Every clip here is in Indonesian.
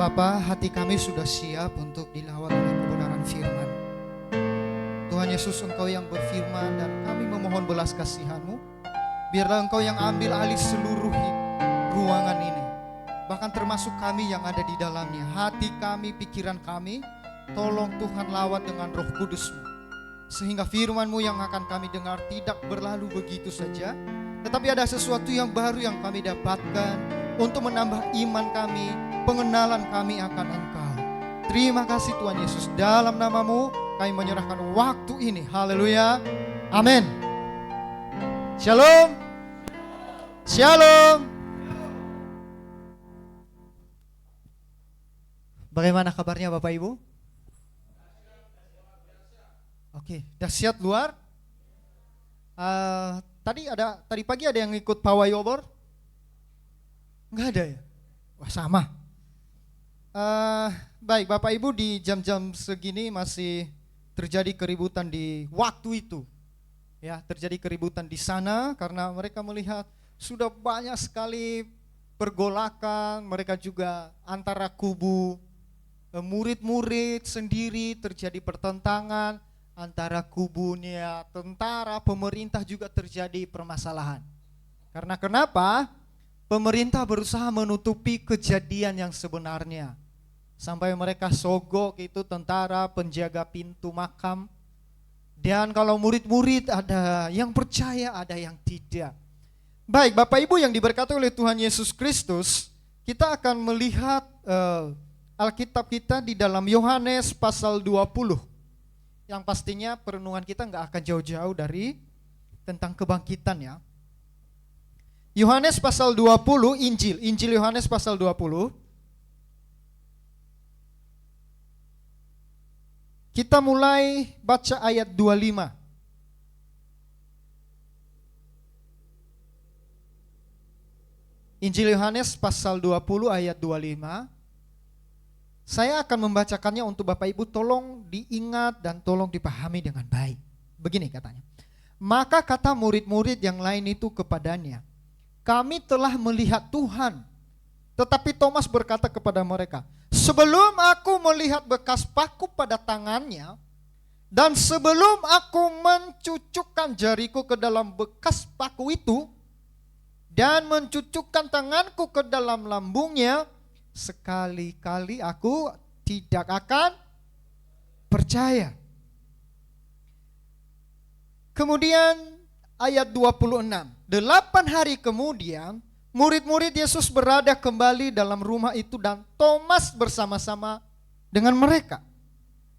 Bapa, hati kami sudah siap untuk dilawat oleh kebenaran firman. Tuhan Yesus, Engkau yang berfirman dan kami memohon belas kasihan-Mu. Biarlah Engkau yang ambil alih seluruh ruangan ini, bahkan termasuk kami yang ada di dalamnya. Hati kami, pikiran kami, tolong Tuhan lawat dengan Roh Kudus-Mu, sehingga firman-Mu yang akan kami dengar tidak berlalu begitu saja, tetapi ada sesuatu yang baru yang kami dapatkan untuk menambah iman kami, pengenalan kami akan Engkau. Terima kasih Tuhan Yesus, dalam nama-Mu kami menyerahkan waktu ini. Haleluya, amin. Shalom. Shalom. Bagaimana kabarnya Bapak Ibu? Oke, dahsyat luar. Tadi pagi ada yang ikut pawai obor? Enggak ada ya? Wah, sama. Baik, Bapak Ibu, di jam-jam segini masih terjadi keributan di waktu itu. Ya, terjadi keributan di sana karena mereka melihat sudah banyak sekali pergolakan. Mereka juga antara kubu murid-murid sendiri terjadi pertentangan, antara kubunya tentara, pemerintah juga terjadi permasalahan. Karena kenapa? Pemerintah berusaha menutupi kejadian yang sebenarnya. Sampai mereka sogok itu tentara penjaga pintu makam. Dan kalau murid-murid ada yang percaya, ada yang tidak. Baik, Bapak Ibu yang diberkati oleh Tuhan Yesus Kristus, kita akan melihat Alkitab kita di dalam Yohanes pasal 20. Yang pastinya perenungan kita nggak akan jauh-jauh dari tentang kebangkitan ya. Yohanes pasal 20, Injil Yohanes pasal 20. Kita mulai baca ayat 25. Injil Yohanes pasal 20 ayat 25. Saya akan membacakannya untuk Bapak Ibu, tolong diingat dan tolong dipahami dengan baik. Begini katanya. Maka kata murid-murid yang lain itu kepadanya, kami telah melihat Tuhan. Tetapi Thomas berkata kepada mereka, sebelum aku melihat bekas paku pada tangannya, dan sebelum aku mencucukkan jariku ke dalam bekas paku itu, dan mencucukkan tanganku ke dalam lambungnya, sekali-kali aku tidak akan percaya. Kemudian ayat 26. 8 hari kemudian murid-murid Yesus berada kembali dalam rumah itu dan Thomas bersama-sama dengan mereka.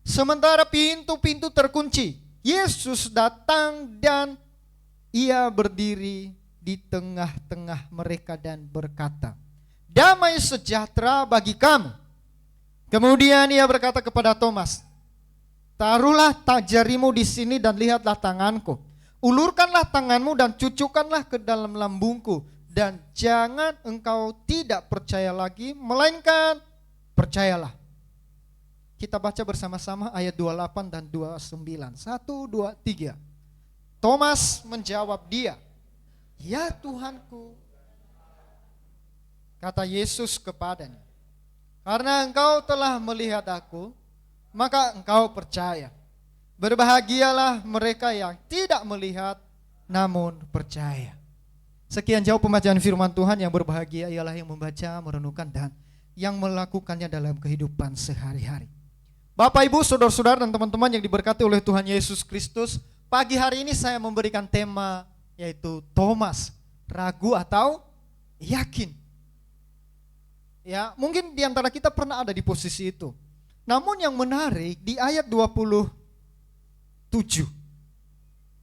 Sementara pintu-pintu terkunci, Yesus datang dan ia berdiri di tengah-tengah mereka dan berkata, damai sejahtera bagi kamu. Kemudian ia berkata kepada Thomas, taruhlah jarimu di sini dan lihatlah tanganku. Ulurkanlah tanganmu dan cucukkanlah ke dalam lambungku. Dan jangan engkau tidak percaya lagi, melainkan percayalah. Kita baca bersama-sama ayat 28 dan 29. 1, 2, 3. Thomas menjawab dia, ya Tuhanku. Kata Yesus kepadanya, karena engkau telah melihat aku, maka engkau percaya. Berbahagialah mereka yang tidak melihat namun percaya. Sekian jauh pembacaan firman Tuhan. Yang berbahagia ialah yang membaca, merenungkan, dan yang melakukannya dalam kehidupan sehari-hari. Bapak, Ibu, saudara-saudara, dan teman-teman yang diberkati oleh Tuhan Yesus Kristus, pagi hari ini saya memberikan tema yaitu Thomas, ragu atau yakin. Ya, mungkin di antara kita pernah ada di posisi itu. Namun yang menarik di ayat 27,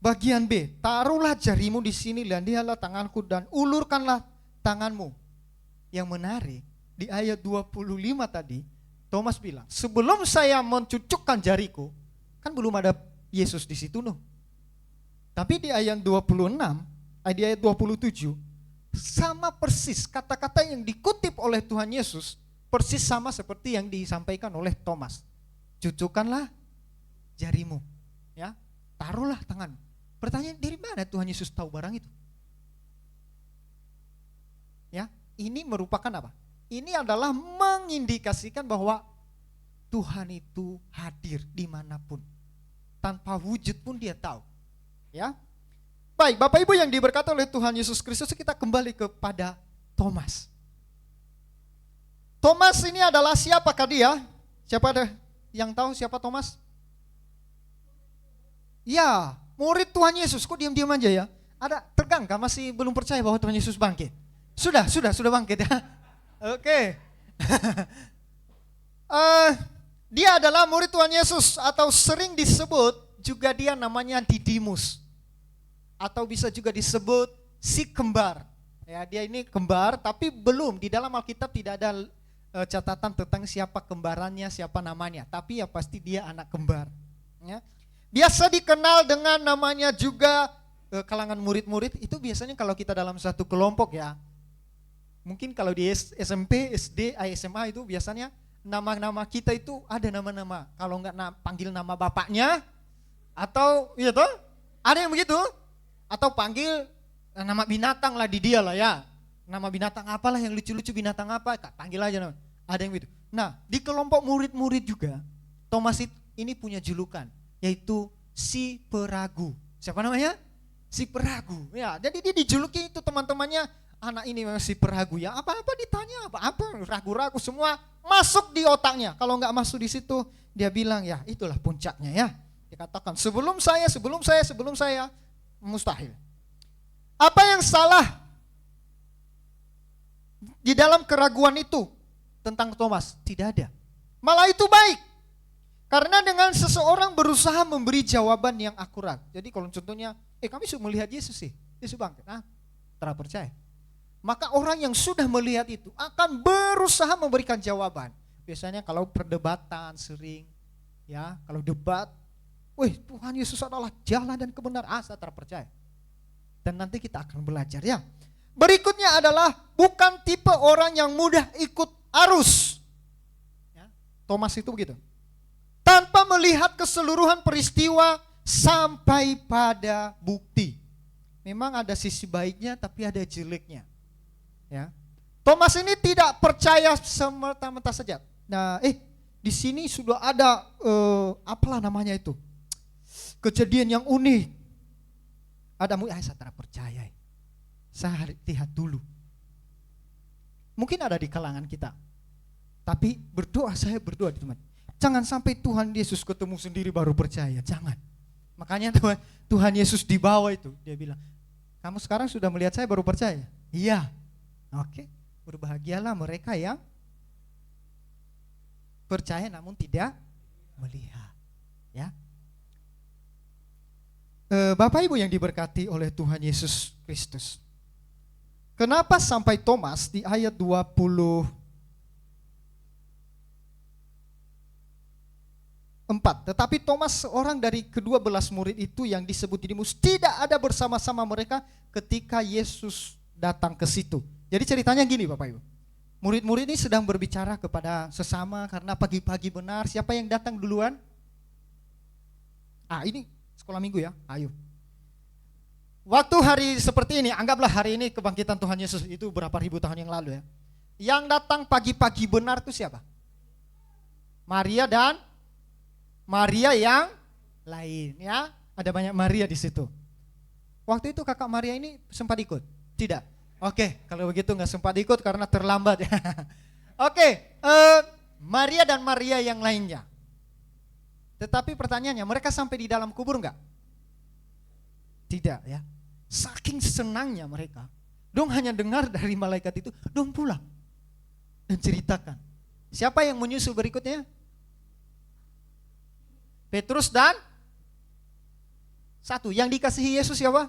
bagian B, taruhlah jarimu di sini dan lihatlah tanganku dan ulurkanlah tanganmu. Yang menarik di ayat 25 tadi, Thomas bilang, sebelum saya mencucukkan jariku, kan belum ada Yesus di situ noh. Tapi di ayat 26, di ayat 27, sama persis kata-kata yang dikutip oleh Tuhan Yesus, persis sama seperti yang disampaikan oleh Thomas. Cucukkanlah jarimu, ya, taruhlah tangan. Pertanyaan, dari mana Tuhan Yesus tahu barang itu? Ya, ini merupakan apa? ini adalah mengindikasikan bahwa Tuhan itu hadir dimanapun. Tanpa wujud pun dia tahu. Ya. Baik, Bapak Ibu yang diberkati oleh Tuhan Yesus Kristus, kita kembali kepada Thomas. Thomas ini adalah siapakah dia? Siapa ada yang tahu siapa Thomas? Ya, murid Tuhan Yesus. Kok diam-diam aja ya? Ada tegang kah? Masih belum percaya bahwa Tuhan Yesus bangkit? Sudah bangkit ya. Oke. Dia adalah murid Tuhan Yesus, atau sering disebut juga dia namanya Didimus, atau bisa juga disebut si kembar. Ya, dia ini kembar, tapi belum di dalam Alkitab tidak ada catatan tentang siapa kembarannya, siapa namanya. Tapi ya pasti dia anak kembar. Ya. Biasa dikenal dengan namanya juga kalangan murid-murid itu biasanya kalau kita dalam satu kelompok ya. Mungkin kalau di SMP, SD, SMA itu biasanya nama-nama kita itu ada nama-nama. Kalau enggak panggil nama bapaknya, atau iya toh? Ada yang begitu? Atau panggil nama binatang lah di dia lah ya. Nama binatang apalah yang lucu-lucu, binatang apa, panggil aja nama. Ada yang begitu. Nah, di kelompok murid-murid juga Thomas ini punya julukan, yaitu si peragu. Siapa namanya? Si peragu. Ya, jadi dia dijuluki itu teman-temannya, anak ini memang si peragu ya. Apa-apa ditanya, apa-apa ragu-ragu semua masuk di otaknya. Kalau nggak masuk di situ, dia bilang ya itulah puncaknya ya. Dia katakan sebelum saya mustahil. Apa yang salah di dalam keraguan itu tentang Thomas? Tidak ada. Malah itu baik. Karena dengan seseorang berusaha memberi jawaban yang akurat. Jadi kalau contohnya, kami sudah melihat Yesus sih, Yesus bangkit. Tak percaya. Maka orang yang sudah melihat itu akan berusaha memberikan jawaban. Biasanya kalau perdebatan sering, ya kalau debat, Tuhan Yesus adalah jalan dan kebenaran, saya terpercaya. Dan nanti kita akan belajar ya. Berikutnya adalah bukan tipe orang yang mudah ikut arus. Ya, Thomas itu begitu. Tanpa melihat keseluruhan peristiwa sampai pada bukti. Memang ada sisi baiknya tapi ada jeleknya. Ya. Thomas ini tidak percaya semata-mata saja. Nah, di sini sudah ada apalah namanya itu, kejadian yang unik. Ada saya tidak percaya. Saya lihat dulu. Mungkin ada di kalangan kita. Tapi saya berdoa teman. Jangan sampai Tuhan Yesus ketemu sendiri baru percaya. Jangan. Makanya Tuhan Yesus di bawah itu dia bilang, kamu sekarang sudah melihat saya baru percaya. Iya. Oke, berbahagialah mereka yang percaya namun tidak melihat. Ya, Bapak Ibu yang diberkati oleh Tuhan Yesus Kristus. Kenapa sampai Thomas di ayat 24? Tetapi Thomas, seorang dari kedua belas murid itu yang disebut Didimus, tidak ada bersama-sama mereka ketika Yesus datang ke situ. Jadi ceritanya gini Bapak Ibu, murid-murid ini sedang berbicara kepada sesama karena pagi-pagi benar, siapa yang datang duluan? Ini sekolah minggu ya, ayo. Waktu hari seperti ini, anggaplah hari ini kebangkitan Tuhan Yesus itu berapa ribu tahun yang lalu ya. Yang datang pagi-pagi benar itu siapa? Maria dan Maria yang lain ya, ada banyak Maria di situ. Waktu itu kakak Maria ini sempat ikut? Tidak. Oke, kalau begitu nggak sempat ikut karena terlambat. Oke, Maria dan Maria yang lainnya. Tetapi pertanyaannya, mereka sampai di dalam kubur nggak? Tidak ya. Saking senangnya mereka, dong hanya dengar dari malaikat itu, dong pulang dan ceritakan. Siapa yang menyusul berikutnya? Petrus dan satu yang dikasihi Yesus siapa?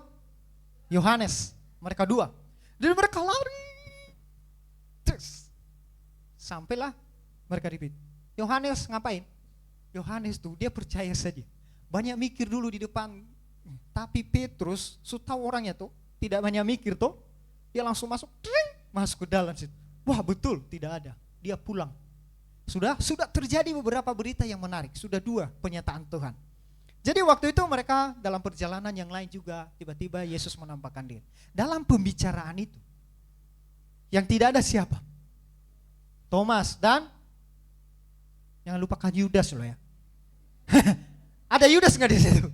Yohanes. Mereka dua. Dan mereka lari. Terus sampailah mereka ribut. Yohanes ngapain? Yohanes tuh dia percaya saja. Banyak mikir dulu di depan. Tapi Petrus, tahu orangnya tuh tidak banyak mikir tuh. Dia langsung masuk ke dalam situ. Wah betul, tidak ada. Dia pulang. Sudah terjadi beberapa berita yang menarik. Sudah 2 pernyataan Tuhan. Jadi waktu itu mereka dalam perjalanan yang lain juga tiba-tiba Yesus menampakkan diri. Dalam pembicaraan itu yang tidak ada siapa? Thomas dan jangan lupakan Yudas loh ya. Ada Yudas nggak di situ?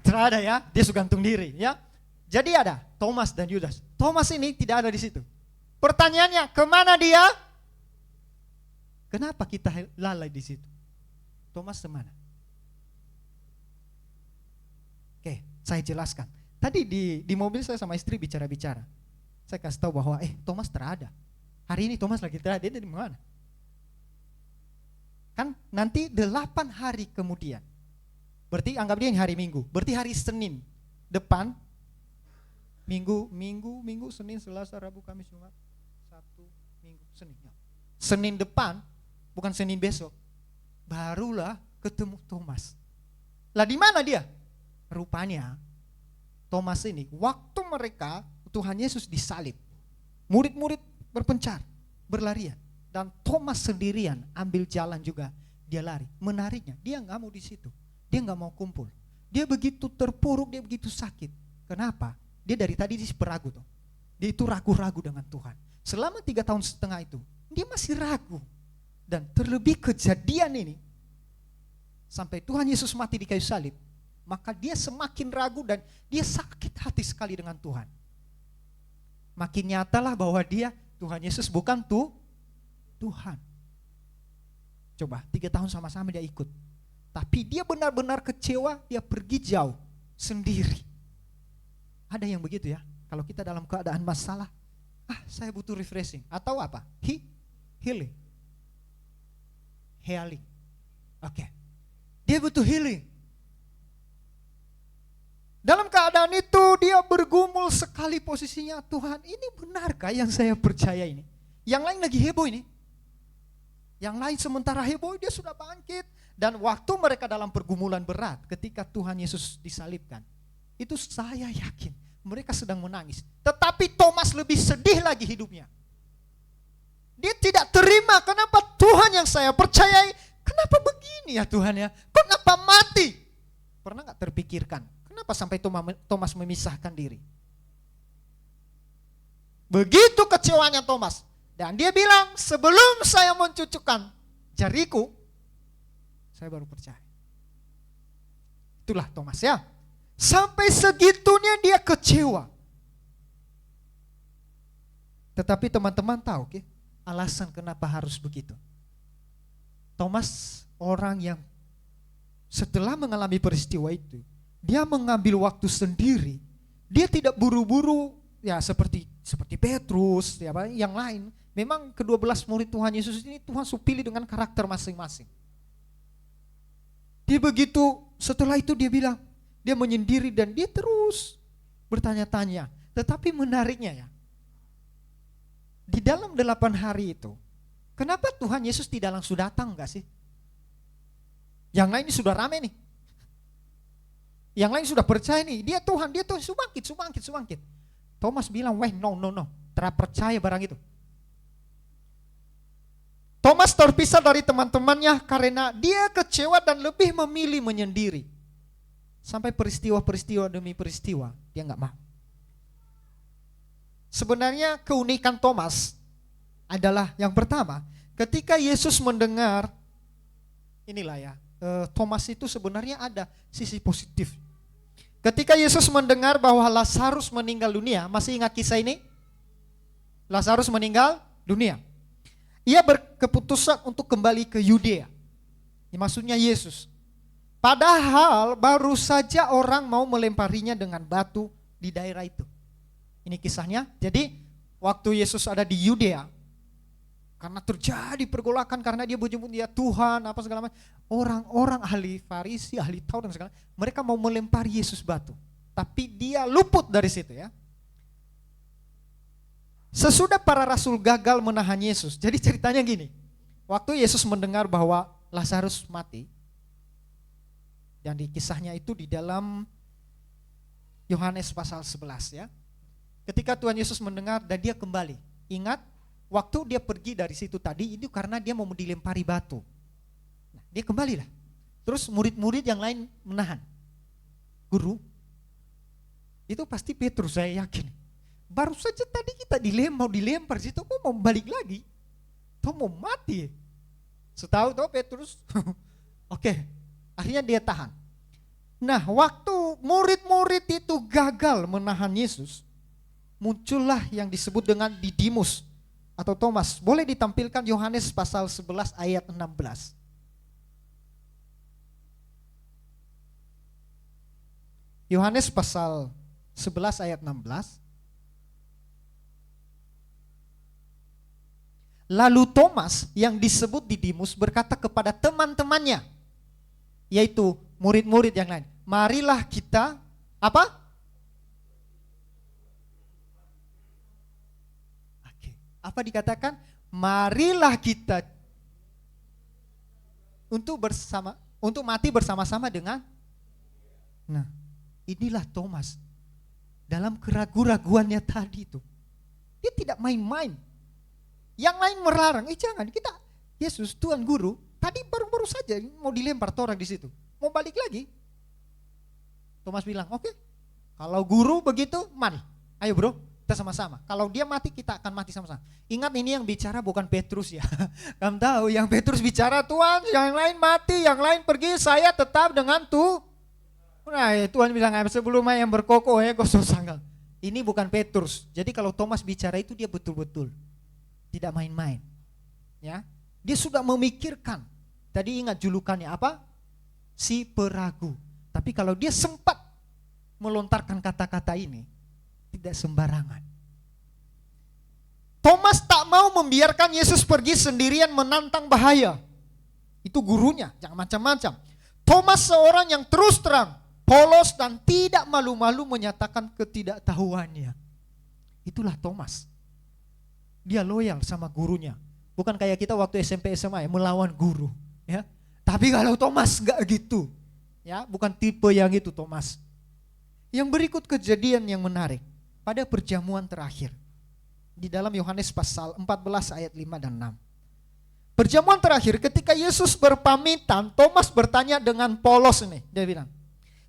Tidak ada ya, dia suka gantung diri ya. Jadi ada Thomas dan Yudas. Thomas ini tidak ada di situ. Pertanyaannya, kemana dia? Kenapa kita lalai di situ? Thomas kemana? Oke, saya jelaskan. Tadi di mobil saya sama istri bicara-bicara. Saya kasih tahu bahwa Thomas terada. Hari ini Thomas lagi terada, dia dari mana? Kan nanti 8 hari kemudian. Berarti anggap dia hari Minggu. Berarti hari Senin depan. Minggu, Senin, Selasa, Rabu, Kamis, Jumat. Sabtu, Minggu, Senin. Senin depan, bukan Senin besok. Barulah ketemu Thomas. Lah di mana dia? Rupanya Thomas ini waktu mereka Tuhan Yesus disalib, murid-murid berpencar, berlarian, dan Thomas sendirian ambil jalan juga, dia lari. Menariknya, dia nggak mau di situ, dia nggak mau kumpul. Dia begitu terpuruk, dia begitu sakit. Kenapa? Dia dari tadi beragu tuh. Dia itu ragu-ragu dengan Tuhan. Selama 3,5 tahun itu, dia masih ragu. Dan terlebih kejadian ini, sampai Tuhan Yesus mati di kayu salib, maka dia semakin ragu dan dia sakit hati sekali dengan Tuhan. Makin nyatalah bahwa Tuhan Yesus bukan Tuhan. Coba 3 tahun sama-sama dia ikut. Tapi dia benar-benar kecewa, dia pergi jauh sendiri. Ada yang begitu ya, kalau kita dalam keadaan masalah, saya butuh refreshing. Atau apa? Healing. Oke. Dia butuh healing. Dalam keadaan itu dia bergumul sekali posisinya. Tuhan, ini benarkah yang saya percaya ini? Yang lain lagi heboh ini. Yang lain sementara heboh, dia sudah bangkit. Dan waktu mereka dalam pergumulan berat ketika Tuhan Yesus disalibkan, itu saya yakin mereka sedang menangis. Tetapi Thomas lebih sedih lagi hidupnya. Dia tidak terima, kenapa Tuhan yang saya percayai, kenapa begini ya Tuhan ya? Kenapa mati? Pernah gak terpikirkan? Kenapa sampai Thomas memisahkan diri? Begitu kecewanya Thomas. Dan dia bilang, sebelum saya mencucukkan jariku, saya baru percaya. Itulah Thomas ya. Sampai segitunya dia kecewa. Tetapi teman-teman tahu alasan kenapa harus begitu. Thomas orang yang setelah mengalami peristiwa itu, dia mengambil waktu sendiri. Dia tidak buru-buru ya seperti Petrus ya, yang lain. Memang ke-12 murid Tuhan Yesus ini Tuhan pilih dengan karakter masing-masing. Dia begitu, setelah itu dia bilang, dia menyendiri dan dia terus bertanya-tanya. Tetapi menariknya ya, di dalam 8 hari itu, kenapa Tuhan Yesus tidak langsung datang enggak sih? Yang lain ini sudah rame nih. Yang lain sudah percaya nih, dia Tuhan subangkit. Thomas bilang, no, terpercaya barang itu. Thomas terpisah dari teman-temannya karena dia kecewa dan lebih memilih menyendiri. Sampai peristiwa demi peristiwa, dia gak mau. Sebenarnya keunikan Thomas adalah yang pertama, ketika Yesus mendengar, inilah ya, Thomas itu sebenarnya ada sisi positif. Ketika Yesus mendengar bahwa Lazarus meninggal dunia, masih ingat kisah ini? Lazarus meninggal dunia. Ia berkeputusan untuk kembali ke Yudea. Ini maksudnya Yesus. Padahal baru saja orang mau melemparinya dengan batu di daerah itu. Ini kisahnya. Jadi waktu Yesus ada di Yudea, karena terjadi pergolakan karena dia menyebut dia Tuhan apa segala macam. Orang-orang ahli Farisi, ahli Taurat dan segala, mereka mau melempari Yesus batu. Tapi dia luput dari situ ya. Sesudah para rasul gagal menahan Yesus. Jadi ceritanya gini. Waktu Yesus mendengar bahwa Lazarus mati, dan di kisahnya itu di dalam Yohanes pasal 11 ya. Ketika Tuhan Yesus mendengar dan dia kembali. Ingat, waktu dia pergi dari situ tadi itu karena dia mau dilempari batu. Nah, dia kembalilah. Terus murid-murid yang lain menahan. Guru, itu pasti Petrus, saya yakin. Baru saja tadi kita mau dilempar situ, kok mau balik lagi? Tuh mau mati. Setahu tuh Petrus, oke, akhirnya dia tahan. Nah, waktu murid-murid itu gagal menahan Yesus, muncullah yang disebut dengan Didimus atau Thomas. Boleh ditampilkan Yohanes pasal 11 ayat 16. Yohanes pasal 11 ayat 16. Lalu Thomas yang disebut Didimus berkata kepada teman-temannya, yaitu murid-murid yang lain, marilah kita apa? Oke. Apa dikatakan? Marilah kita untuk mati bersama-sama dengan. Nah, inilah Thomas dalam keraguan-raguannya tadi itu. Dia tidak main-main. Yang lain melarang, jangan, kita Yesus Tuhan Guru, tadi baru-baru saja mau dilempar orang di situ. Mau balik lagi. Thomas bilang, oke, kalau guru begitu, mari. Ayo bro, kita sama-sama. Kalau dia mati, kita akan mati sama-sama. Ingat ini yang bicara bukan Petrus ya. Kamu tahu, yang Petrus bicara, Tuhan, yang lain mati, yang lain pergi, saya tetap dengan Tuhan. Nah, Tuhan bilang, sebelumnya yang berkokoh gosok sanggal. Ini bukan Petrus. Jadi kalau Thomas bicara itu dia betul-betul. Tidak main-main. Ya, dia sudah memikirkan. Tadi ingat julukannya apa? Si peragu. Tapi kalau dia sempat melontarkan kata-kata ini, tidak sembarangan. Thomas tak mau membiarkan Yesus pergi sendirian menantang bahaya. Itu gurunya, jangan macam-macam. Thomas seorang yang terus terang, polos dan tidak malu-malu menyatakan ketidaktahuannya. Itulah Thomas. Dia loyal sama gurunya. Bukan kayak kita waktu SMP SMA melawan guru, ya. Tapi kalau Thomas enggak gitu. Ya, bukan tipe yang itu Thomas. Yang berikut kejadian yang menarik pada perjamuan terakhir. Di dalam Yohanes pasal 14 ayat 5 dan 6. Perjamuan terakhir ketika Yesus berpamitan, Thomas bertanya dengan polos ini. Dia bilang,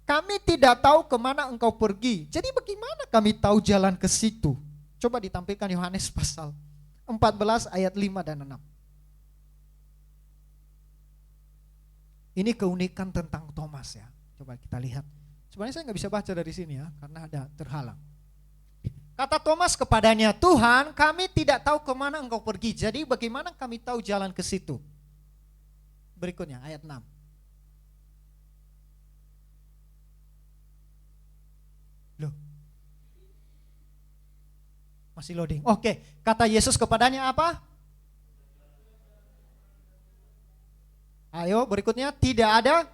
kami tidak tahu kemana engkau pergi. Jadi bagaimana kami tahu jalan ke situ? Coba ditampilkan Yohanes pasal 14 ayat 5 dan 6. Ini keunikan tentang Thomas ya. Coba kita lihat. Sebenarnya saya nggak bisa baca dari sini ya, karena ada terhalang. Kata Thomas kepadanya, Tuhan, kami tidak tahu kemana engkau pergi. Jadi bagaimana kami tahu jalan ke situ? Berikutnya ayat 6. Loh. Masih loading. Oke, kata Yesus kepadanya apa? Ayo berikutnya, tidak ada.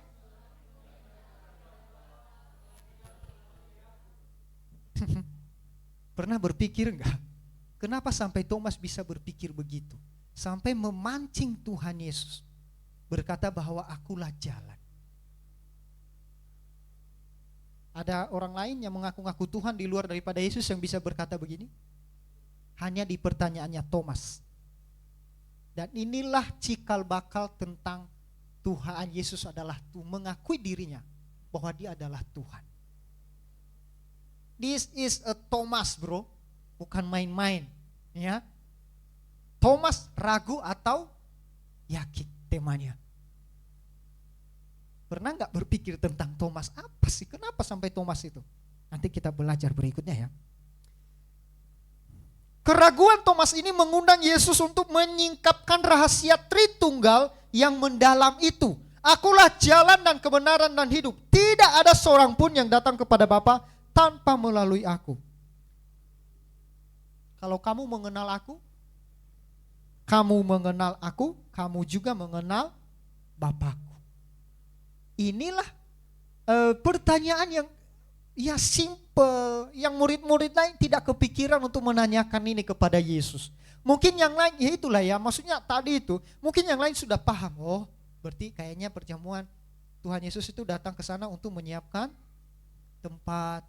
Pernah berpikir enggak? Kenapa sampai Thomas bisa berpikir begitu? Sampai memancing Tuhan Yesus. Berkata bahwa akulah jalan. Ada orang lain yang mengaku-ngaku Tuhan di luar daripada Yesus yang bisa berkata begini? Hanya di pertanyaannya Thomas. Dan inilah cikal bakal tentang Tuhan Yesus adalah Tuhan, mengakui dirinya bahwa dia adalah Tuhan. This is a Thomas bro, bukan main-main. Ya, Thomas ragu atau yakin temanya. Pernah nggak berpikir tentang Thomas? Apa sih? Kenapa sampai Thomas itu? Nanti kita belajar berikutnya ya. Keraguan Thomas ini mengundang Yesus untuk menyingkapkan rahasia Tritunggal yang mendalam itu. Akulah jalan dan kebenaran dan hidup. Tidak ada seorang pun yang datang kepada Bapa tanpa melalui aku. Kalau kamu mengenal aku, kamu juga mengenal Bapakku. Inilah pertanyaan yang ya simple, yang murid-murid lain tidak kepikiran untuk menanyakan ini kepada Yesus. Mungkin yang lain, ya itulah ya, maksudnya tadi itu, mungkin yang lain sudah paham, oh berarti kayaknya perjamuan Tuhan Yesus itu datang ke sana untuk menyiapkan tempat,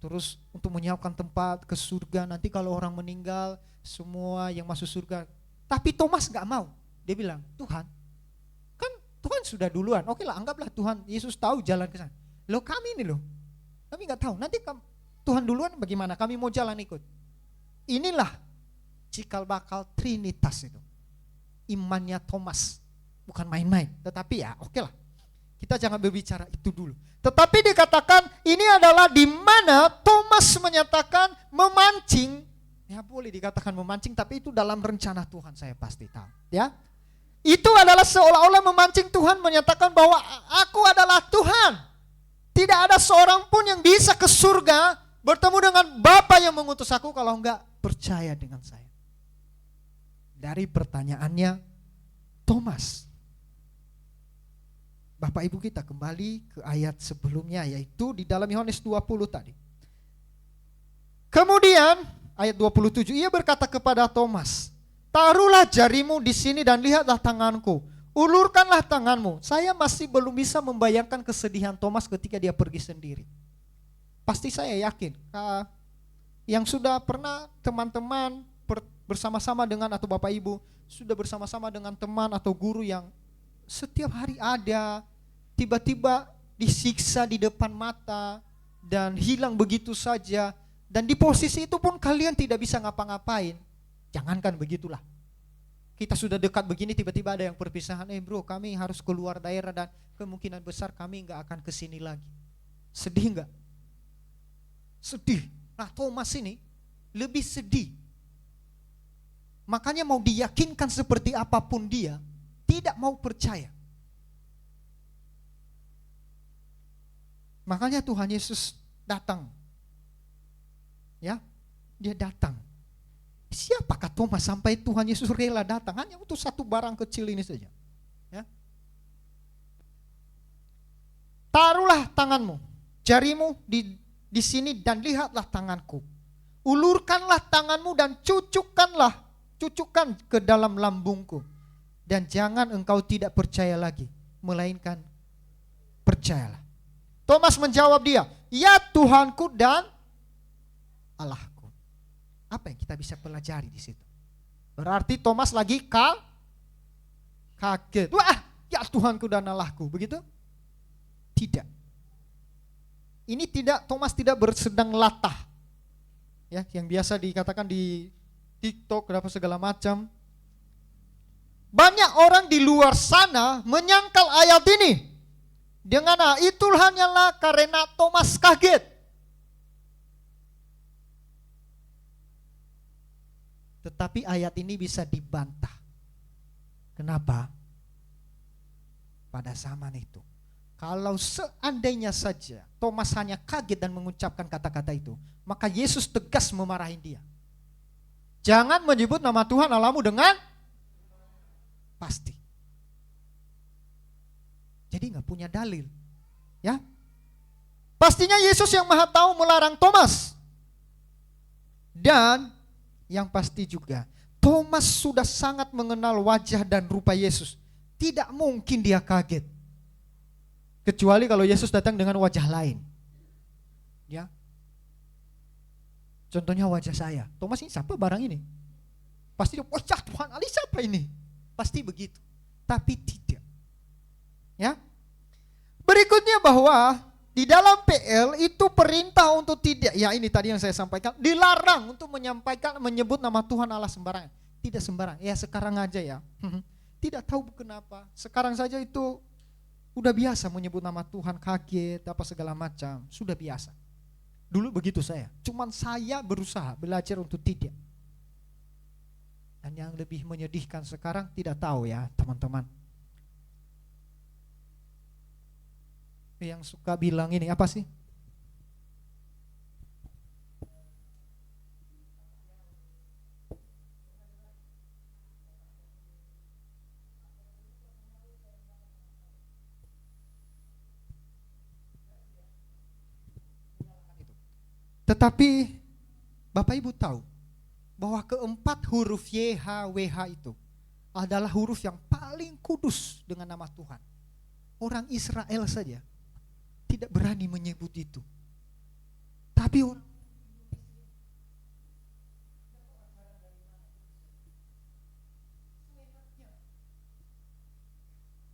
terus untuk menyiapkan tempat ke surga, nanti kalau orang meninggal, semua yang masuk surga. Tapi Thomas gak mau, dia bilang, Tuhan, kan Tuhan sudah duluan, oke lah anggaplah Tuhan Yesus tahu jalan ke sana. Loh kami ini loh, kami nggak tahu. Nanti Tuhan duluan bagaimana? Kami mau jalan ikut. Inilah cikal bakal Trinitas itu. imannya Thomas. Bukan main-main, tetapi ya oke lah. Kita jangan berbicara itu dulu. Tetapi dikatakan ini adalah di mana Thomas menyatakan memancing. Ya boleh dikatakan memancing, tapi itu dalam rencana Tuhan, saya pasti tahu. Ya, itu adalah seolah-olah memancing Tuhan menyatakan bahwa aku adalah Tuhan. Tidak ada seorang pun yang bisa ke surga bertemu dengan Bapa yang mengutus aku kalau enggak percaya dengan saya. Dari pertanyaannya Thomas. Bapak Ibu kita kembali ke ayat sebelumnya, yaitu di dalam Yohanes 20 tadi. Kemudian ayat 27, ia berkata kepada Thomas, taruhlah jarimu di sini dan lihatlah tanganku. Ulurkanlah tanganmu. Saya masih belum bisa membayangkan kesedihan Thomas ketika dia pergi sendiri. Pasti saya yakin, yang sudah pernah teman-teman bersama-sama dengan atau Bapak Ibu sudah bersama-sama dengan teman atau guru yang setiap hari ada, tiba-tiba disiksa di depan mata dan hilang begitu saja, dan di posisi itu pun kalian tidak bisa ngapa-ngapain. Jangankan begitulah, kita sudah dekat begini tiba-tiba ada yang perpisahan, bro kami harus keluar daerah dan kemungkinan besar kami gak akan kesini lagi. Sedih gak? Sedih. Nah Thomas ini lebih sedih. Makanya mau diyakinkan seperti apapun dia tidak mau percaya. Makanya Tuhan Yesus datang. Ya, dia datang. Siapakah Thomas sampai Tuhan Yesus rela datang hanya untuk satu barang kecil ini saja? Ya. Taruhlah tanganmu, jarimu di sini dan lihatlah tanganku. Ulurkanlah tanganmu dan cucukkan ke dalam lambungku. Dan jangan engkau tidak percaya lagi, melainkan percayalah. Thomas menjawab dia, ya Tuhanku dan Allahku. Apa yang kita bisa pelajari di situ? Berarti Thomas lagi kaget. Wah, ya Tuhanku dan Allahku, begitu? Tidak. Ini tidak, Thomas tidak bersedang latah. Ya, yang biasa dikatakan di TikTok berapa segala macam. Banyak orang di luar sana menyangkal ayat ini dengan itu hanyalah karena Thomas kaget. Tetapi ayat ini bisa dibantah. Kenapa? Pada zaman itu, kalau seandainya saja Thomas hanya kaget dan mengucapkan kata-kata itu, maka Yesus tegas memarahi dia. Jangan menyebut nama Tuhan Allahmu dengan pasti. Jadi gak punya dalil. Ya, pastinya Yesus yang Maha Tahu melarang Thomas. Dan yang pasti juga Thomas sudah sangat mengenal wajah dan rupa Yesus. Tidak mungkin dia kaget. Kecuali kalau Yesus datang dengan wajah lain. Ya. Contohnya wajah saya. Thomas, ini siapa barang ini? Pasti dia, wajah Tuhan Ali siapa ini? Pasti begitu. Tapi tidak. Ya. Berikutnya bahwa di dalam PL itu perintah untuk tidak, ya ini tadi yang saya sampaikan, dilarang untuk menyebut nama Tuhan Allah sembarangan. Tidak sembarang. Ya sekarang aja ya. Tidak tahu kenapa. Sekarang saja itu udah biasa menyebut nama Tuhan, kaget apa segala macam, sudah biasa. Dulu begitu saya, cuman saya berusaha belajar untuk tidak. Dan yang lebih menyedihkan sekarang tidak tahu ya teman-teman. Yang suka bilang ini apa sih? Tetapi Bapak Ibu tahu bahwa keempat huruf YHWH itu adalah huruf yang paling kudus dengan nama Tuhan. Orang Israel saja tidak berani menyebut itu. Tapi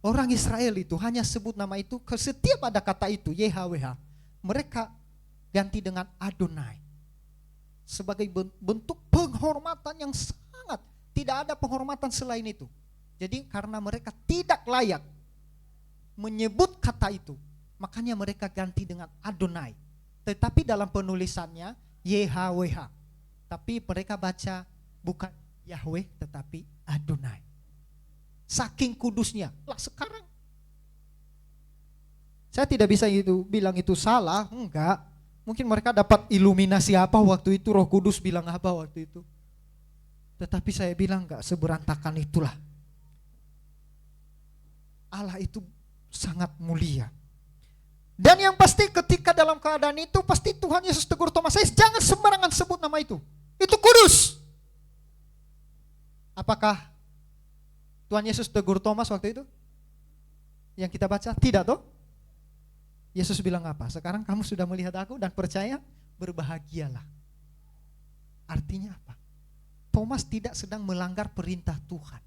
orang Israel itu hanya sebut nama itu, setiap ada kata itu YHWH, mereka ganti dengan Adonai sebagai bentuk penghormatan yang sangat, tidak ada penghormatan selain itu. Jadi karena mereka tidak layak menyebut kata itu, makanya mereka ganti dengan Adonai. Tetapi dalam penulisannya YHWH. Tapi mereka baca bukan Yahweh tetapi Adonai. Saking kudusnya. Lah sekarang saya tidak bisa bilang itu salah, enggak. Mungkin mereka dapat iluminasi apa waktu itu, Roh Kudus bilang apa waktu itu. Tetapi saya bilang enggak seberantakan itulah. Allah itu sangat mulia. Dan yang pasti ketika dalam keadaan itu pasti Tuhan Yesus tegur Thomas, jangan sembarangan sebut nama itu. Itu kudus. Apakah Tuhan Yesus tegur Thomas waktu itu? Yang kita baca? Tidak toh? Yesus bilang apa? Sekarang kamu sudah melihat aku dan percaya, berbahagialah. Artinya apa? Thomas tidak sedang melanggar perintah Tuhan.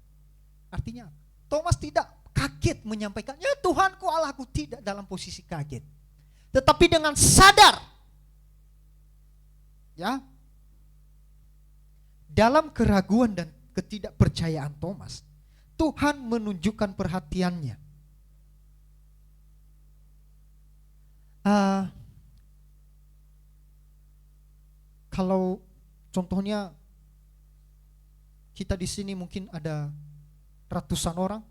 Artinya apa? Thomas tidak kaget menyampaikan, ya Tuhanku Allahku, tidak dalam posisi kaget. Tetapi dengan sadar, ya, dalam keraguan dan ketidakpercayaan Thomas, Tuhan menunjukkan perhatiannya. Kalau contohnya kita di sini mungkin ada ratusan orang,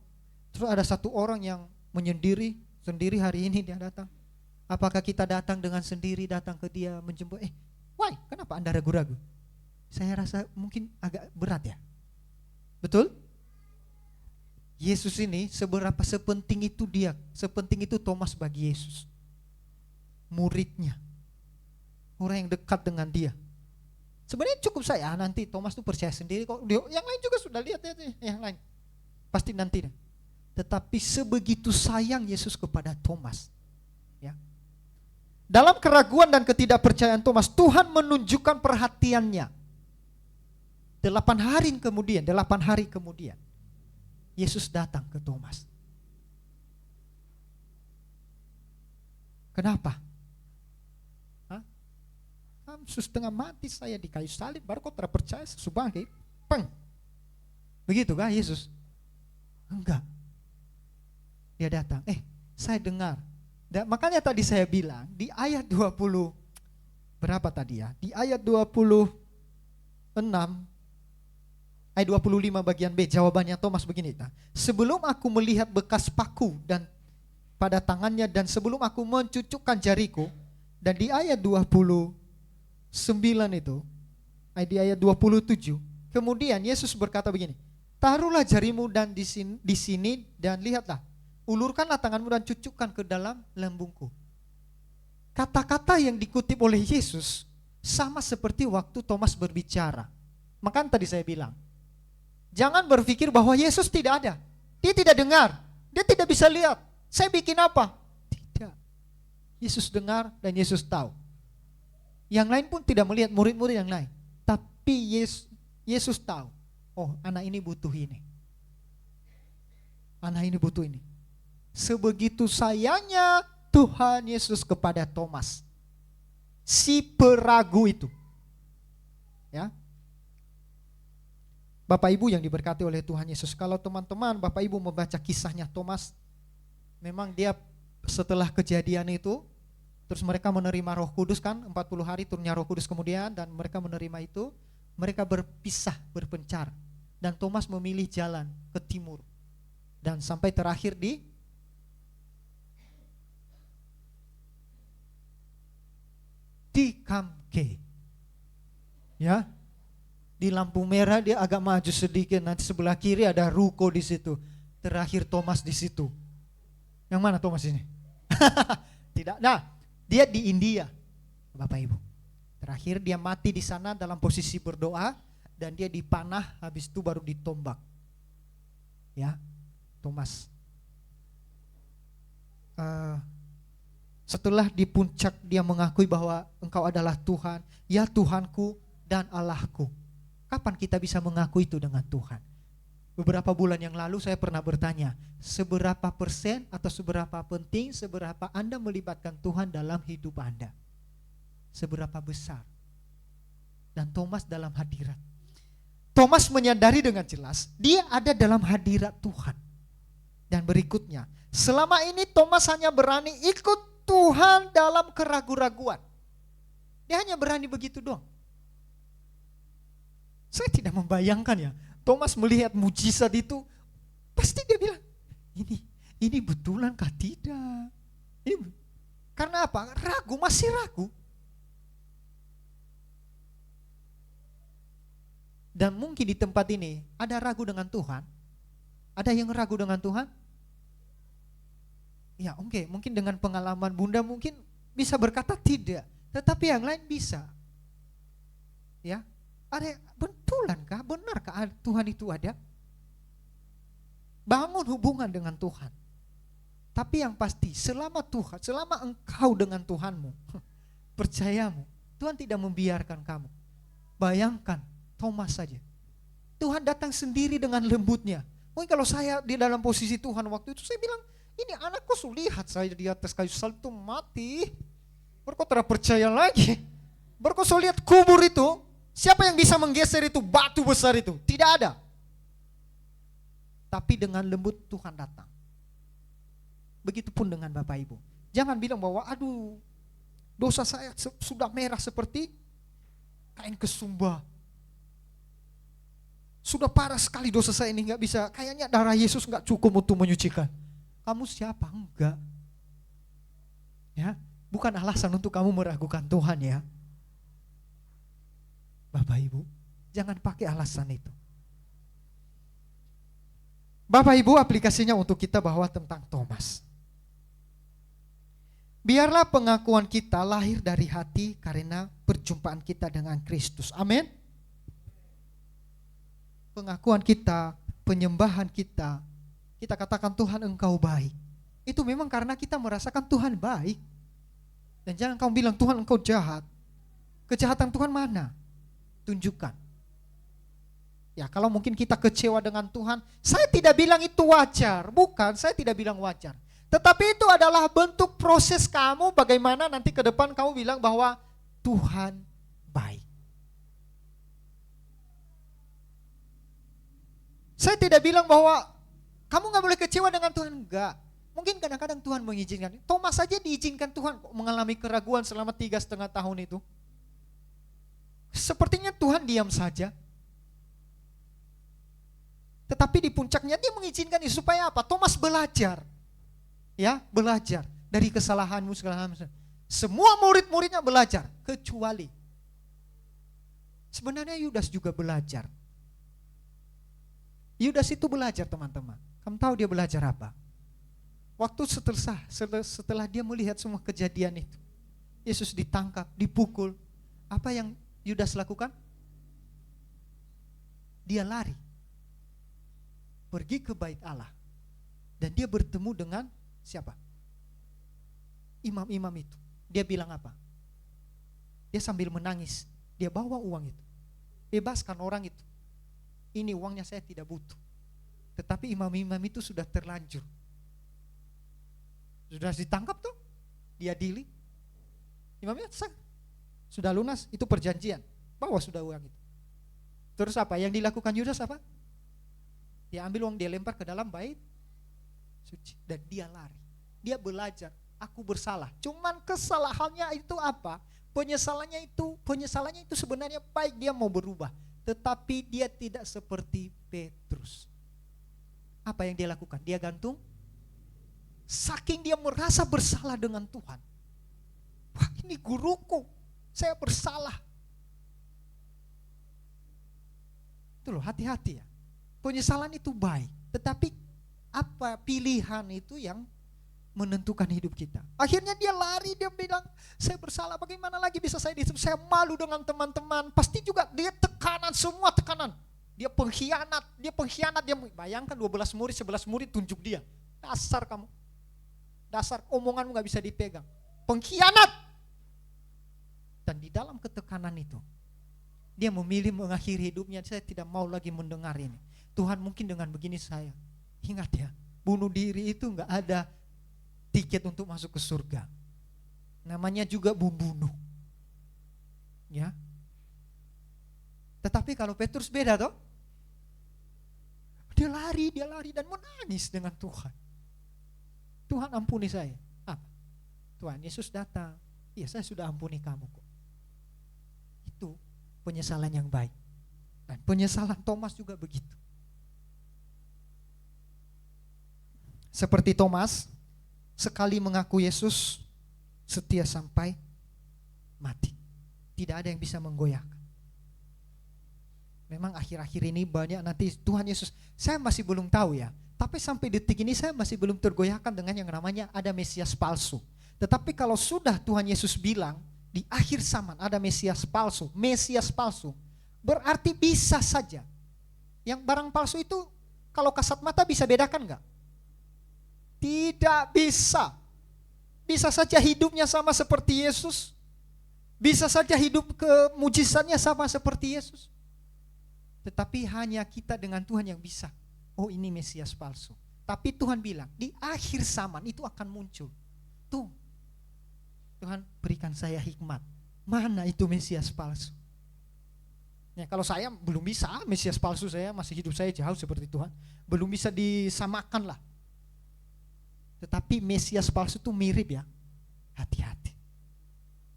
terus ada satu orang yang menyendiri sendiri hari ini dia datang. Apakah kita datang dengan sendiri datang ke dia menjemput? Why? Kenapa Anda ragu-ragu? Saya rasa mungkin agak berat ya. Betul? Yesus ini seberapa sepenting itu dia, sepenting itu Thomas bagi Yesus. Muridnya, orang yang dekat dengan dia. Sebenarnya cukup saya nanti Thomas tuh percaya sendiri kok. Yang lain juga sudah lihat ya, yang lain pasti nanti. Tetapi sebegitu sayang Yesus kepada Thomas, ya. Dalam keraguan dan ketidakpercayaan Thomas, Tuhan menunjukkan perhatiannya. 8 hari kemudian, Yesus datang ke Thomas. Kenapa? Setengah mati saya di kayu salib, baru kau terpercaya subangkit. Peng. Begitu kah Yesus? Enggak. Dia datang, saya dengar. Makanya tadi saya bilang di ayat 20 berapa tadi ya? Di ayat 26 ayat 25 bagian B, jawabannya Thomas begini. Sebelum aku melihat bekas paku dan pada tangannya dan sebelum aku mencucukkan jariku, dan di ayat 29 itu, di ayat 27, kemudian Yesus berkata begini, taruhlah jarimu dan di sini dan lihatlah, ulurkanlah tanganmu dan cucukkan ke dalam lambungku. Kata-kata yang dikutip oleh Yesus sama seperti waktu Thomas berbicara. Makanya tadi saya bilang, jangan berpikir bahwa Yesus tidak ada. Dia tidak dengar, dia tidak bisa lihat. Saya bikin apa? Tidak. Yesus dengar dan Yesus tahu. Yang lain pun tidak melihat, murid-murid yang lain. Tapi Yesus tahu, oh anak ini butuh ini. Anak ini butuh ini. Sebegitu sayangnya Tuhan Yesus kepada Thomas, si peragu itu. Ya. Bapak Ibu yang diberkati oleh Tuhan Yesus, kalau teman-teman Bapak Ibu membaca kisahnya Thomas, memang dia setelah kejadian itu, terus mereka menerima Roh Kudus kan, 40 hari turunnya Roh Kudus kemudian, dan mereka menerima itu, mereka berpisah, berpencar, dan Thomas memilih jalan ke timur, dan sampai terakhir di Kamke, ya, di lampu merah dia agak maju sedikit, nanti sebelah kiri ada ruko di situ, terakhir Thomas di situ. Yang mana Thomas ini? Tidak, nah. Dia di India, Bapak Ibu. Terakhir dia mati di sana dalam posisi berdoa dan dia dipanah, habis itu baru ditombak. Ya, Thomas. Setelah di puncak dia mengakui bahwa Engkau adalah Tuhan, ya Tuhanku dan Allahku. Kapan kita bisa mengaku itu dengan Tuhan? Beberapa bulan yang lalu saya pernah bertanya, seberapa persen atau seberapa penting, seberapa Anda melibatkan Tuhan dalam hidup Anda? Seberapa besar? Dan Thomas dalam hadirat. Thomas menyadari dengan jelas dia ada dalam hadirat Tuhan. Dan berikutnya, selama ini Thomas hanya berani ikut Tuhan dalam keraguan-raguan. Dia hanya berani begitu doang. Saya tidak membayangkan ya, Thomas melihat mujizat itu, pasti dia bilang, ini betulankah tidak? Karena apa? Ragu, masih ragu. Dan mungkin di tempat ini ada ragu dengan Tuhan. Ada yang ragu dengan Tuhan? Ya oke, mungkin dengan pengalaman Bunda mungkin bisa berkata tidak. Tetapi yang lain bisa. Ya, ada betulankah? Benarkah Tuhan itu ada? Bangun hubungan dengan Tuhan. Tapi yang pasti selama engkau dengan Tuhanmu, percayamu, Tuhan tidak membiarkan kamu. Bayangkan Thomas saja. Tuhan datang sendiri dengan lembutnya. Mungkin kalau saya di dalam posisi Tuhan waktu itu, saya bilang, ini anakku lihat saya di atas kayu salib itu mati. Baru kau tidak percaya lagi. Baru kau lihat kubur itu, siapa yang bisa menggeser itu batu besar itu? Tidak ada. Tapi dengan lembut Tuhan datang. Begitupun dengan Bapak Ibu. Jangan bilang bahwa aduh, dosa saya sudah merah seperti kain kesumba. Sudah parah sekali dosa saya ini, nggak bisa. Kayaknya darah Yesus nggak cukup untuk menyucikan. Kamu siapa? Enggak. Ya, bukan alasan untuk kamu meragukan Tuhan ya. Bapak Ibu, jangan pakai alasan itu. Bapak Ibu, aplikasinya untuk kita bahwa tentang Thomas. Biarlah pengakuan kita lahir dari hati karena perjumpaan kita dengan Kristus. Amin. Pengakuan kita, penyembahan kita, kita katakan Tuhan engkau baik. Itu memang karena kita merasakan Tuhan baik. Dan jangan kamu bilang Tuhan engkau jahat. Kejahatan Tuhan mana? Tunjukkan. Ya kalau mungkin kita kecewa dengan Tuhan, saya tidak bilang itu wajar. Bukan, saya tidak bilang wajar. Tetapi itu adalah bentuk proses kamu bagaimana nanti ke depan kamu bilang bahwa Tuhan baik. Saya tidak bilang bahwa kamu gak boleh kecewa dengan Tuhan, enggak. Mungkin kadang-kadang Tuhan mengizinkan. Thomas saja diizinkan Tuhan mengalami keraguan selama 3,5 tahun itu. Sepertinya Tuhan diam saja. Tetapi di puncaknya dia mengizinkan itu supaya apa? Thomas belajar. Ya, belajar dari kesalahanmu segala macam. Semua murid-muridnya belajar kecuali sebenarnya Yudas juga belajar. Yudas itu belajar teman-teman. Kamu tahu dia belajar apa? Waktu setelah dia melihat semua kejadian itu, Yesus ditangkap, dipukul. Apa yang Yudas lakukan? Dia lari. Pergi ke bait Allah. Dan dia bertemu dengan siapa? Imam-imam itu. Dia bilang apa? Dia sambil menangis. Dia bawa uang itu. Bebaskan orang itu. Ini uangnya saya tidak butuh. Tetapi imam-imam itu sudah terlanjur. Sudah ditangkap tuh. Diadili. Imamnya sudah lunas. Itu perjanjian. Bawa sudah uang itu. Terus apa? Yang dilakukan Yudas apa? Dia ambil uang, dia lempar ke dalam bait suci. Dan dia lari. Dia belajar. Aku bersalah. Cuman kesalahannya itu apa? Penyesalannya itu sebenarnya baik, dia mau berubah. Tetapi dia tidak seperti Petrus. Apa yang dia lakukan? Dia gantung. Saking dia merasa bersalah dengan Tuhan. Wah, ini guruku. Saya bersalah. Itu loh, hati-hati ya. Penyesalan itu baik. Tetapi apa pilihan itu yang menentukan hidup kita. Akhirnya dia lari, dia bilang, saya bersalah, bagaimana lagi bisa saya disebut, saya malu dengan teman-teman. Pasti juga dia tekanan, semua tekanan. Dia pengkhianat, dia bayangkan 12 murid, 11 murid tunjuk dia. Dasar kamu. Dasar omonganmu gak bisa dipegang. Pengkhianat. Dan di dalam ketekanan itu, dia memilih mengakhiri hidupnya, saya tidak mau lagi mendengar ini. Tuhan mungkin dengan begini saya, ingat ya, bunuh diri itu gak ada tiket untuk masuk ke surga. Namanya juga membunuh. Ya. Tetapi kalau Petrus beda toh. Dia lari dan menangis dengan Tuhan. Tuhan ampuni saya. Apa? Tuhan Yesus datang. Iya, saya sudah ampuni kamu kok. Itu penyesalan yang baik. Dan penyesalan Thomas juga begitu. Seperti Thomas, sekali mengaku Yesus, setia sampai mati. Tidak ada yang bisa menggoyahkan. Memang akhir-akhir ini banyak nanti Tuhan Yesus, saya masih belum tahu ya. Tapi sampai detik ini saya masih belum tergoyahkan dengan yang namanya ada Mesias palsu. Tetapi kalau sudah Tuhan Yesus bilang di akhir zaman ada Mesias palsu, berarti bisa saja. Yang barang palsu itu kalau kasat mata bisa bedakan enggak? Tidak bisa. Bisa saja hidupnya sama seperti Yesus. Bisa saja hidup mujizatnya sama seperti Yesus. Tetapi hanya kita dengan Tuhan yang bisa. Oh, ini Mesias palsu. Tapi Tuhan bilang di akhir zaman itu akan muncul. Tuh, Tuhan berikan saya hikmat. Mana itu Mesias palsu? Ya, kalau saya belum bisa, Mesias palsu saya masih hidup saya jauh seperti Tuhan. Belum bisa disamakan lah. Tetapi Mesias palsu itu mirip ya. Hati-hati.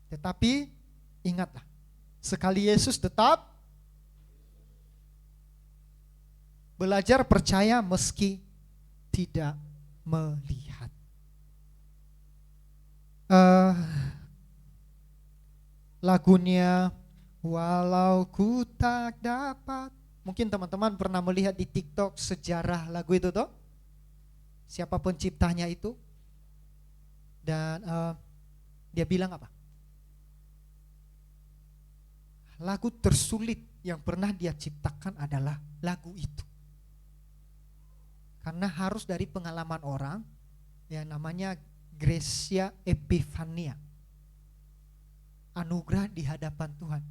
Tetapi ingatlah, sekali Yesus tetap belajar percaya meski tidak melihat. Lagunya walau ku tak dapat. Mungkin teman-teman pernah melihat di TikTok sejarah lagu itu toh? Siapa penciptanya itu? Dan dia bilang apa? Lagu tersulit yang pernah dia ciptakan adalah lagu itu. Karena harus dari pengalaman orang yang namanya Gracia Epifania. Anugerah di hadapan Tuhan.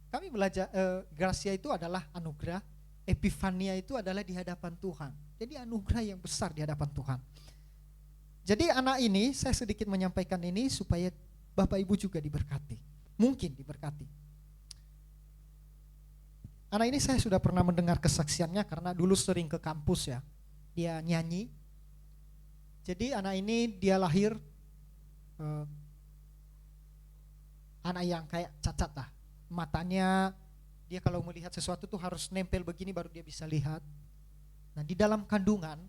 Kami belajar Gracia itu adalah anugerah, Epifania itu adalah di hadapan Tuhan. Jadi anugerah yang besar di hadapan Tuhan. Jadi anak ini, saya sedikit menyampaikan ini supaya Bapak Ibu juga diberkati. Mungkin diberkati. Anak ini saya sudah pernah mendengar kesaksiannya karena dulu sering ke kampus ya. Dia nyanyi. Jadi anak ini dia lahir anak yang kayak cacat lah. Matanya dia kalau melihat sesuatu tuh harus nempel begini baru dia bisa lihat. Nah di dalam kandungan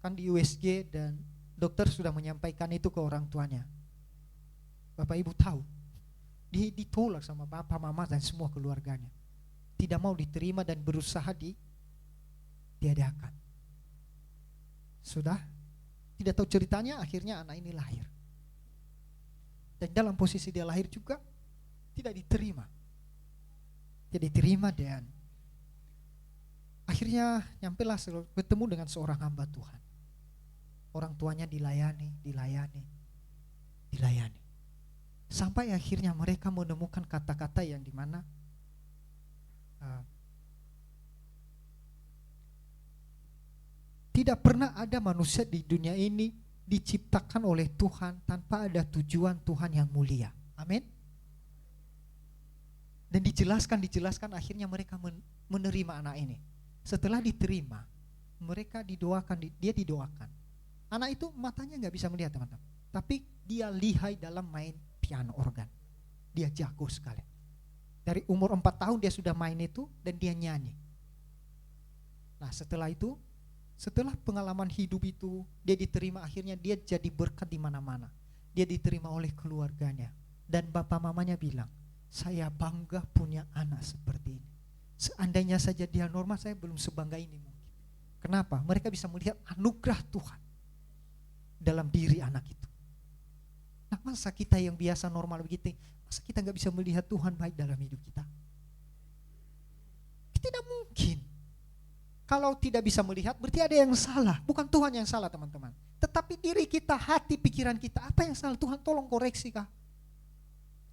kan di USG dan dokter sudah menyampaikan itu ke orang tuanya. Bapak Ibu tahu dia ditolak sama bapak mama dan semua keluarganya. Tidak mau diterima dan berusaha diadakan. Sudah tidak tahu ceritanya, akhirnya anak ini lahir. Dan dalam posisi dia lahir juga tidak diterima. Tidak diterima dan akhirnya nyampelah bertemu dengan seorang hamba Tuhan. Orang tuanya dilayani. Sampai akhirnya mereka menemukan kata-kata yang dimana tidak pernah ada manusia di dunia ini diciptakan oleh Tuhan tanpa ada tujuan Tuhan yang mulia. Amin. Dan dijelaskan akhirnya mereka menerima anak ini. Setelah diterima, mereka didoakan, dia didoakan. Anak itu matanya nggak bisa melihat teman-teman, tapi dia lihai dalam main piano organ. Dia jago sekali. Dari umur 4 tahun dia sudah main itu dan dia nyanyi. Nah setelah itu, setelah pengalaman hidup itu, dia diterima, akhirnya dia jadi berkat di mana-mana. Dia diterima oleh keluarganya. Dan bapak mamanya bilang, saya bangga punya anak seperti ini. Seandainya saja dia normal, saya belum sebangga ini mungkin. Kenapa? Mereka bisa melihat anugerah Tuhan dalam diri anak itu. Nah masa kita yang biasa normal begitu, masa kita gak bisa melihat Tuhan baik dalam hidup kita? Tidak mungkin. Kalau tidak bisa melihat berarti ada yang salah. Bukan Tuhan yang salah teman-teman, tetapi diri kita, hati, pikiran kita. Apa yang salah? Tuhan tolong koreksi kah?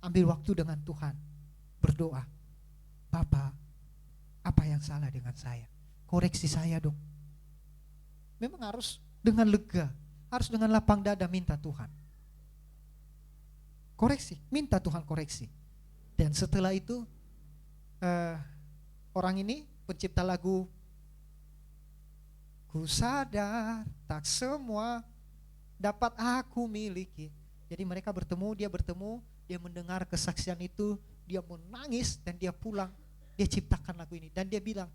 Ambil waktu dengan Tuhan, berdoa. Bapa, apa yang salah dengan saya? Koreksi saya dong. Memang harus dengan lega, harus dengan lapang dada minta Tuhan koreksi, minta Tuhan koreksi. Dan setelah itu orang ini pencipta lagu Ku sadar tak semua dapat aku miliki. Jadi mereka bertemu, dia mendengar kesaksian itu, dia menangis dan dia pulang, dia ciptakan lagu ini dan dia bilang,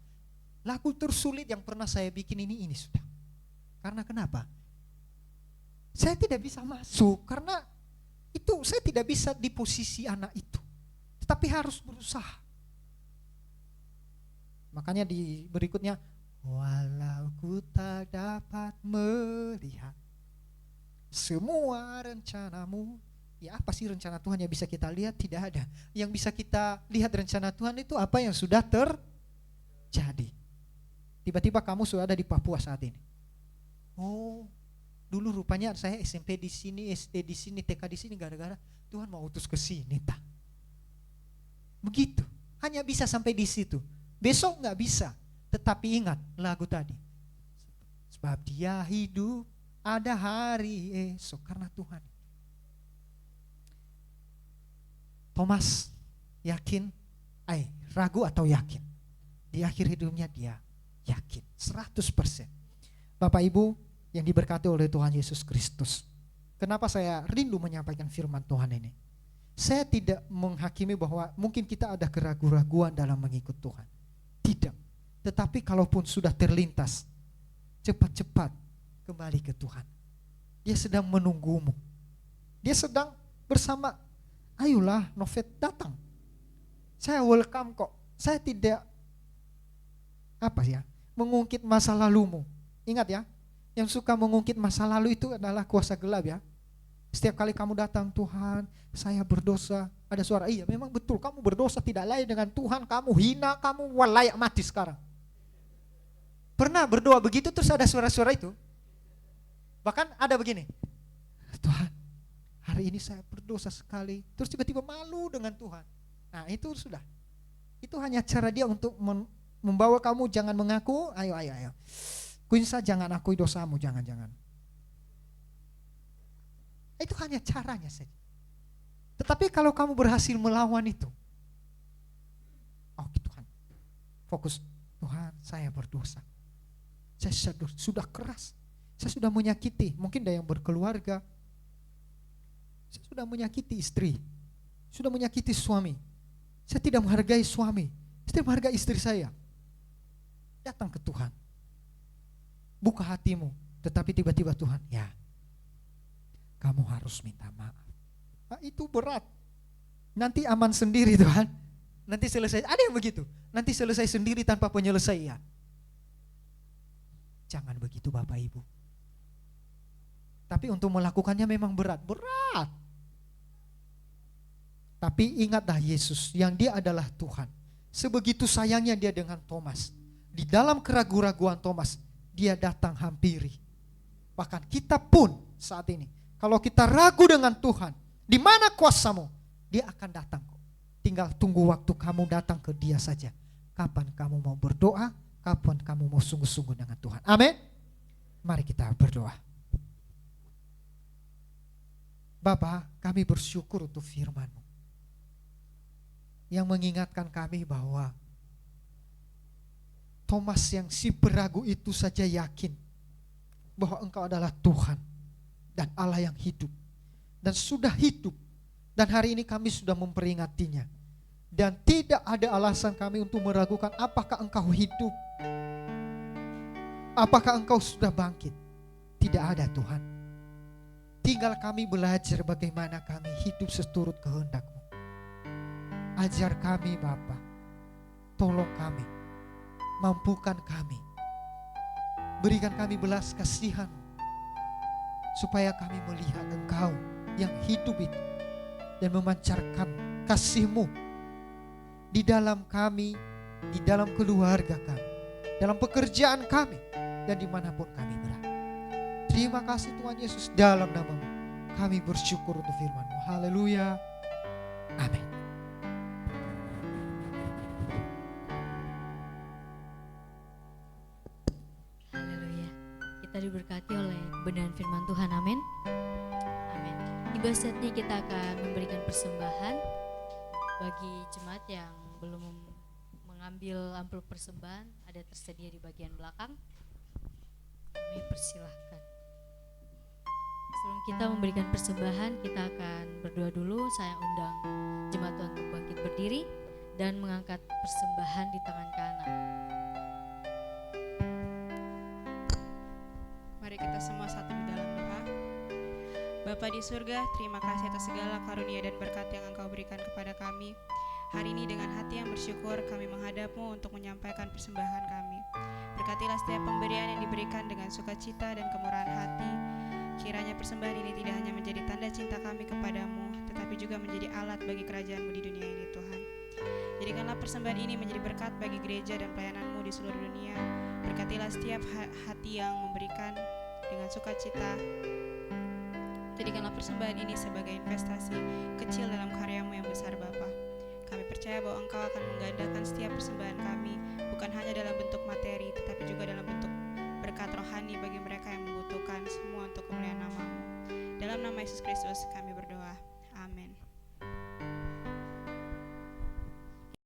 lagu tersulit yang pernah saya bikin ini sudah. Karena kenapa? Saya tidak bisa masuk karena itu saya tidak bisa di posisi anak itu. Tetapi harus berusaha. Makanya di berikutnya, walau ku tak dapat melihat semua rencanamu. Ya apa sih rencana Tuhan yang bisa kita lihat? Tidak ada. Yang bisa kita lihat rencana Tuhan itu apa yang sudah terjadi. Tiba-tiba kamu sudah ada di Papua saat ini. Oh, dulu rupanya saya SMP di sini, SD di sini, TK di sini, gara-gara Tuhan mau utus ke sini. Begitu. Hanya bisa sampai di situ. Besok nggak bisa. Tetapi ingat lagu tadi. Sebab dia hidup, ada hari esok karena Tuhan. Thomas yakin, ragu atau yakin? Di akhir hidupnya dia yakin 100%. Bapak Ibu yang diberkati oleh Tuhan Yesus Kristus. Kenapa saya rindu menyampaikan firman Tuhan ini? Saya tidak menghakimi bahwa mungkin kita ada keraguan-raguan dalam mengikut Tuhan. Tidak. Tetapi kalaupun sudah terlintas, cepat-cepat kembali ke Tuhan. Dia sedang menunggumu. Dia sedang bersama, ayolah Novet datang. Saya welcome kok. Saya tidak mengungkit masa lalumu. Ingat ya, yang suka mengungkit masa lalu itu adalah kuasa gelap ya. Setiap kali kamu datang, Tuhan, saya berdosa. Ada suara, iya memang betul, kamu berdosa tidak layak dengan Tuhan, kamu hina, kamu layak mati sekarang. Pernah berdoa begitu terus ada suara-suara itu? Bahkan ada begini, Tuhan, hari ini saya berdosa sekali. Terus tiba-tiba malu dengan Tuhan. Nah itu sudah. Itu hanya cara dia untuk membawa kamu jangan mengaku, ayo. Kuinsa jangan akui dosamu, jangan. Itu hanya caranya saja. Tetapi kalau kamu berhasil melawan itu, oke Tuhan, fokus. Tuhan, saya berdosa. Saya sudah keras. Saya sudah menyakiti, mungkin ada yang berkeluarga. Saya sudah menyakiti istri. Sudah menyakiti suami. Saya tidak menghargai suami. Saya tidak menghargai istri saya. Datang ke Tuhan. Buka hatimu. Tetapi tiba-tiba Tuhan, ya, kamu harus minta maaf. Nah, itu berat. Nanti aman sendiri Tuhan. Nanti selesai. Ada yang begitu. Nanti selesai sendiri tanpa penyelesaian. Jangan begitu Bapak Ibu. Tapi untuk melakukannya memang berat. Tapi ingatlah Yesus yang dia adalah Tuhan. Sebegitu sayangnya dia dengan Thomas. Di dalam keraguan-raguan Thomas, dia datang hampiri. Bahkan kita pun saat ini, kalau kita ragu dengan Tuhan, di mana kuasamu? Dia akan datang. Tinggal tunggu waktu kamu datang ke dia saja. Kapan kamu mau berdoa, kapan kamu mau sungguh-sungguh dengan Tuhan. Amin. Mari kita berdoa. Bapa, kami bersyukur untuk firman-Mu yang mengingatkan kami bahwa Thomas yang si peragu itu saja yakin bahwa Engkau adalah Tuhan dan Allah yang hidup dan sudah hidup, dan hari ini kami sudah memperingatinya, dan tidak ada alasan kami untuk meragukan apakah Engkau hidup, apakah Engkau sudah bangkit. Tidak ada Tuhan. Tinggal kami belajar bagaimana kami hidup seturut kehendak-Mu. Ajar kami Bapa, tolong kami, mampukan kami, berikan kami belas kasihan, supaya kami melihat Engkau yang hidup itu dan memancarkan kasih-Mu di dalam kami, di dalam keluarga kami, dalam pekerjaan kami, dan dimanapun kami berada. Terima kasih Tuhan Yesus, dalam nama-Mu kami bersyukur untuk firman-Mu. Haleluya. Amin. Haleluya. Kita diberkati oleh kebenaran firman Tuhan. Amin. Amin. Tiba saatnya kita akan memberikan persembahan bagi jemaat yang belum mengambil amplop persembahan ada tersedia di bagian belakang. Kami persilahkan. Sebelum kita memberikan persembahan, kita akan berdoa dulu. Saya undang jemaat Tuhan untuk bangkit berdiri dan mengangkat persembahan di tangan kanan. Mari kita semua satu di dalam doa. Bapa di surga, terima kasih atas segala karunia dan berkat yang Engkau berikan kepada kami. Hari ini dengan hati yang bersyukur kami menghadap-Mu untuk menyampaikan persembahan kami. Berkatilah setiap pemberian yang diberikan dengan sukacita dan kemurahan hati. Kiranya persembahan ini tidak hanya menjadi tanda cinta kami kepadamu, tetapi juga menjadi alat bagi kerajaan-Mu di dunia ini, Tuhan. Jadikanlah persembahan ini menjadi berkat bagi gereja dan pelayanan-Mu di seluruh dunia. Berkatilah setiap hati yang memberikan dengan sukacita. Jadikanlah persembahan ini sebagai investasi kecil dalam karya-Mu yang besar, Bapa. Kami percaya bahwa Engkau akan menggandakan setiap persembahan kami, bukan hanya dalam bentuk materi, tetapi juga dalam bentuk berkat rohani bagi mereka yang membutuhkan, semua untuk kemuliaan nama-Mu. Dalam nama Yesus Kristus kami berdoa. Amin.